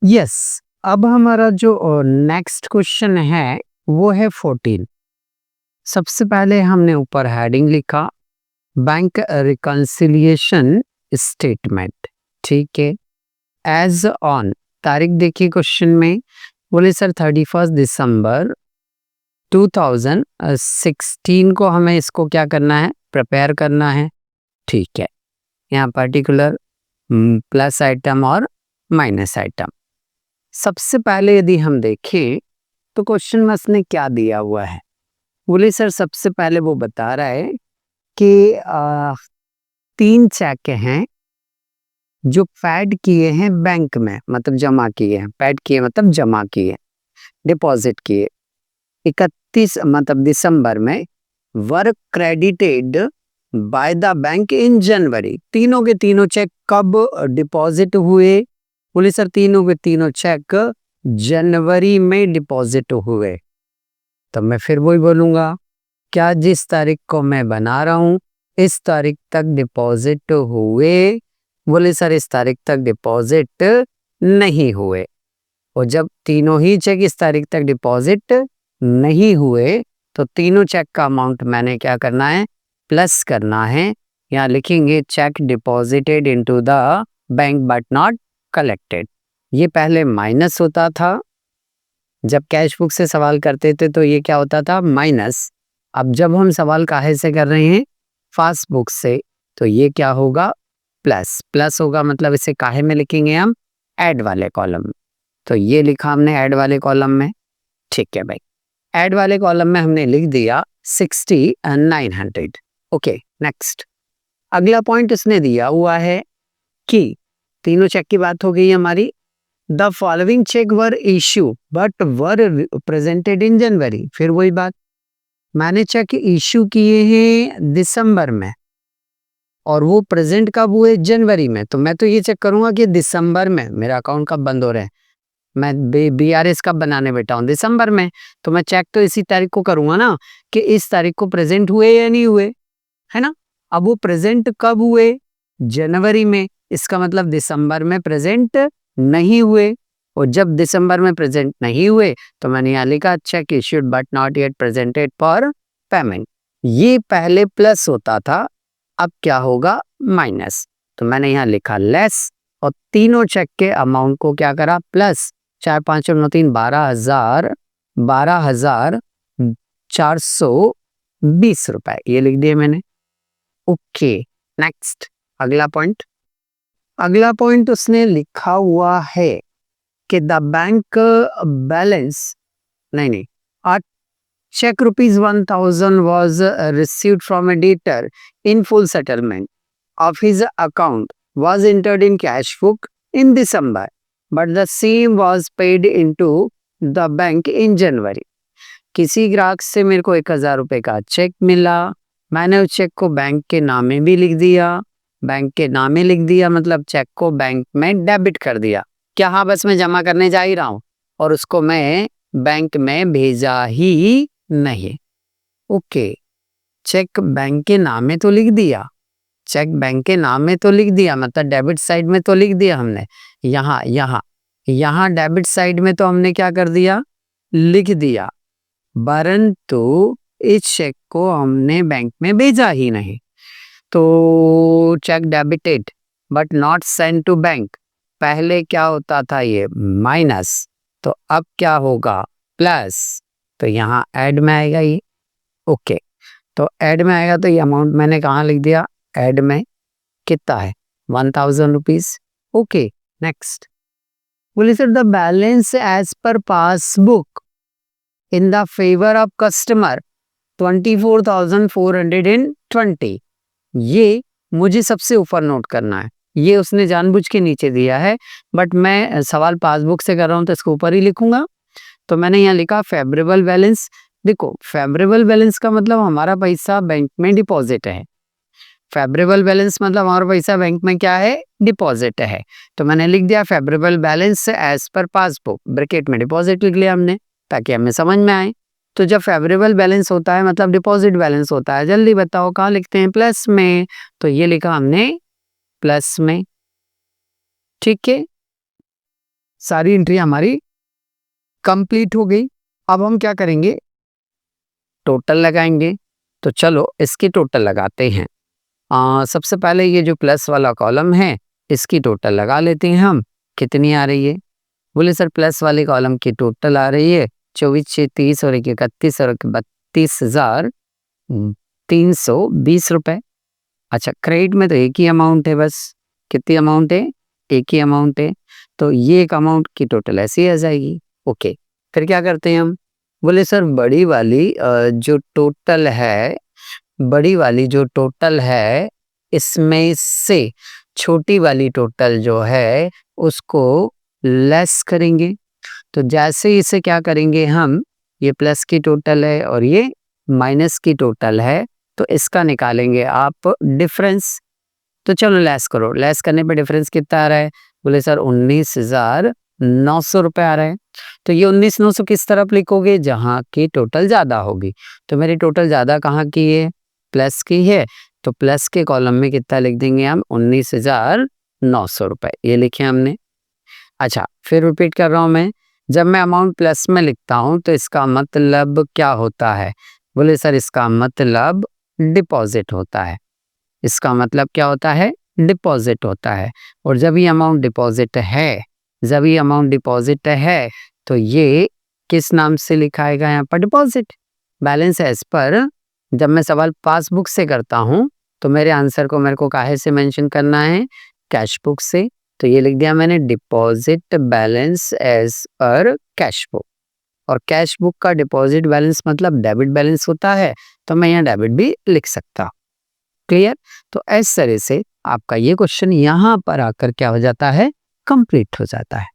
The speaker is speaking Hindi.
यस। अब हमारा जो नेक्स्ट क्वेश्चन है वो है 14। सबसे पहले हमने ऊपर हेडिंग लिखा बैंक रिकंसिलिएशन स्टेटमेंट, ठीक है। एज ऑन, तारीख देखिए क्वेश्चन में, बोले सर 31 दिसंबर 2016 को हमें इसको क्या करना है, प्रिपेयर करना है, ठीक है। यहाँ पर्टिकुलर प्लस आइटम और माइनस आइटम। सबसे पहले यदि हम देखें तो क्वेश्चन में उसने क्या दिया हुआ है, बोले सर सबसे पहले वो बता रहा है कि 3 चेक हैं जो पैड किए हैं बैंक में, मतलब जमा किए हैं, पैड किए मतलब जमा किए, डिपॉजिट किए 31 मतलब दिसंबर में, वर क्रेडिटेड बाय द बैंक इन जनवरी। तीनों के तीनों चेक कब डिपॉजिट हुए, बोले सर तीनों के तीनों चेक जनवरी में डिपॉजिट हुए। तो मैं फिर वही बोलूंगा, क्या जिस तारीख को मैं बना रहा हूं इस तारीख तक डिपॉजिट हुए, बोले सर इस तारीख तक डिपॉजिट नहीं हुए। और जब तीनों ही चेक इस तारीख तक डिपॉजिट नहीं हुए तो तीनों चेक का अमाउंट मैंने क्या करना है, प्लस करना है। यहाँ लिखेंगे check deposited into the bank but not collected. ये पहले माइनस होता था, जब कैश बुक से सवाल करते थे तो ये क्या होता था, माइनस। अब जब हम सवाल काहे से कर रहे हैं, फास्ट बुक से, तो ये क्या होगा, प्लस। प्लस होगा मतलब इसे काहे में लिखेंगे हम, ऐड वाले कॉलम में। तो ये लिखा हमने ऐड वाले कॉलम में, ठीक है भाई। ऐड वाले कॉलम में हमने लिख दिया 60 and 900। ओके नेक्स्ट, अगला पॉइंट इसने दिया हुआ है कि तीनों चेक की बात हो गई हमारी। The following check were issue but were presented in January. फिर वही बात, मैंने चेक इश्यू किए हैं दिसंबर में और वो प्रेजेंट कब हुए, जनवरी में। तो मैं तो ये चेक करूंगा कि दिसंबर में मेरा अकाउंट कब बंद हो रहा है। मैं BRS कब बनाने बैठा हूँ, दिसंबर में। तो मैं चेक तो इसी तारीख को करूंगा ना कि इस तारीख को प्रेजेंट हुए या नहीं हुए, है ना। अब वो प्रेजेंट कब हुए, जनवरी में, इसका मतलब दिसंबर में प्रेजेंट नहीं हुए। और जब दिसंबर में प्रेजेंट नहीं हुए तो मैंने यहाँ लिखा check issued but not yet presented for payment. ये पहले प्लस होता था, अब क्या होगा, माइनस। तो मैंने यहाँ लिखा लेस और तीनों चेक के अमाउंट को क्या करा, प्लस। 4 5 9 3 12,420 रुपए ये लिख दिए मैंने। ओके नेक्स्ट, अगला पॉइंट। अगला पॉइंट उसने लिखा हुआ है कि द बैंक बैलेंस, नहीं, आ check rupees 1000 was received from a debtor in full settlement of his account was entered in cash book in December, but the same was paid into the bank in January. किसी ग्राहक से मेरे को 1000 रुपए का चेक मिला, मैंने उस चेक को बैंक के नामे भी लिख दिया। बैंक के नामे लिख दिया मतलब चेक को बैंक में डेबिट कर दिया। क्या, हाँ बस मैं जमा करने जा ही रहा हूँ और उसको मैं बैंक में भेजा ही नहीं। ओके, चेक बैंक के नाम में तो लिख दिया, चेक बैंक के नाम में तो लिख दिया, मतलब डेबिट साइड में तो लिख दिया हमने। यहाँ डेबिट साइड में तो हमने क्या कर दिया, लिख दिया, परंतु इस चेक को हमने बैंक में भेजा ही नहीं। तो cheque debited but not send to bank, पहले क्या होता था ये माइनस, तो अब क्या होगा, प्लस। तो यहाँ ऐड में आएगा ये। ओके, तो ऐड में आएगा तो ये अमाउंट मैंने कहाँ लिख दिया, ऐड में। कितना है, 1000 रुपीज। ओके नेक्स्ट, बोले sir the balance as per passbook in the favour of customer 24,420। ये मुझे सबसे ऊपर नोट करना है, ये उसने जानबूझ के नीचे दिया है, बट मैं सवाल पासबुक से कर रहा हूँ तो इसको ऊपर ही लिखूंगा। तो मैंने यहाँ लिखा फेवरेबल बैलेंस। देखो फेवरेबल बैलेंस का मतलब हमारा पैसा बैंक में डिपॉजिट है। फेवरेबल बैलेंस मतलब हमारा पैसा बैंक में क्या है, डिपॉजिट है। तो मैंने लिख दिया favourable balance as per passbook, bracket में डिपॉजिट लिख लिया हमने ताकि हमें समझ में आए। तो जब फेवरेबल बैलेंस होता है मतलब डिपॉजिट बैलेंस होता है, जल्दी बताओ कहाँ लिखते हैं, प्लस में। तो ये लिखा हमने प्लस में, ठीक है। सारी एंट्री हमारी कंप्लीट हो गई। अब हम क्या करेंगे, टोटल लगाएंगे। तो चलो इसकी टोटल लगाते हैं। सबसे पहले ये जो प्लस वाला कॉलम है इसकी टोटल लगा लेते हैं हम। कितनी आ रही है? बोले सर प्लस वाले कॉलम की टोटल आ रही है 24,630 और 31 और 32,320 रुपए। अच्छा, क्रेडिट में तो एक ही अमाउंट है बस। कितनी अमाउंट है? एक ही अमाउंट है। तो ये एक अमाउंट की टोटल ऐसी आ जाएगी। ओके, फिर क्या करते हैं हम? बोले सर बड़ी वाली जो टोटल है, बड़ी वाली जो टोटल है इसमें से छोटी वाली टोटल जो है उसको लेस करेंगे। तो जैसे इसे क्या करेंगे हम, ये प्लस की टोटल है और ये माइनस की टोटल है, तो इसका निकालेंगे आप डिफरेंस। तो चलो लेस करो। लेस करने पे डिफरेंस कितना आ रहा है? बोले सर 19,900 रुपए आ रहा है। तो ये 19,900 किस तरफ लिखोगे? जहाँ की टोटल ज्यादा होगी। तो मेरी टोटल ज्यादा कहाँ की है? प्लस की है। तो प्लस के कॉलम में कितना लिख देंगे हम? 19,900 रुपए, ये लिखे हमने। अच्छा, फिर रिपीट कर रहा हूं मैं। जब मैं अमाउंट प्लस में लिखता हूं तो इसका मतलब क्या होता है? बोले सर इसका मतलब डिपॉजिट होता है। इसका मतलब क्या होता है? डिपॉजिट होता है। और जब ये अमाउंट डिपॉजिट है, जब ये अमाउंट डिपॉजिट है तो ये किस नाम से लिखाएगा यहाँ पर? डिपॉजिट। बैलेंस एज पर जब मैं सवाल पासबुक से करता हूँ तो मेरे आंसर को मेरे को काहे से मेंशन करना है? कैश बुक से। तो ये लिख दिया मैंने, deposit balance as per cash book. और कैश बुक का डिपॉजिट बैलेंस मतलब डेबिट बैलेंस होता है, तो मैं यहाँ डेबिट भी लिख सकता। क्लियर? तो इस तरह से आपका ये क्वेश्चन यहाँ पर आकर क्या हो जाता है? कंप्लीट हो जाता है।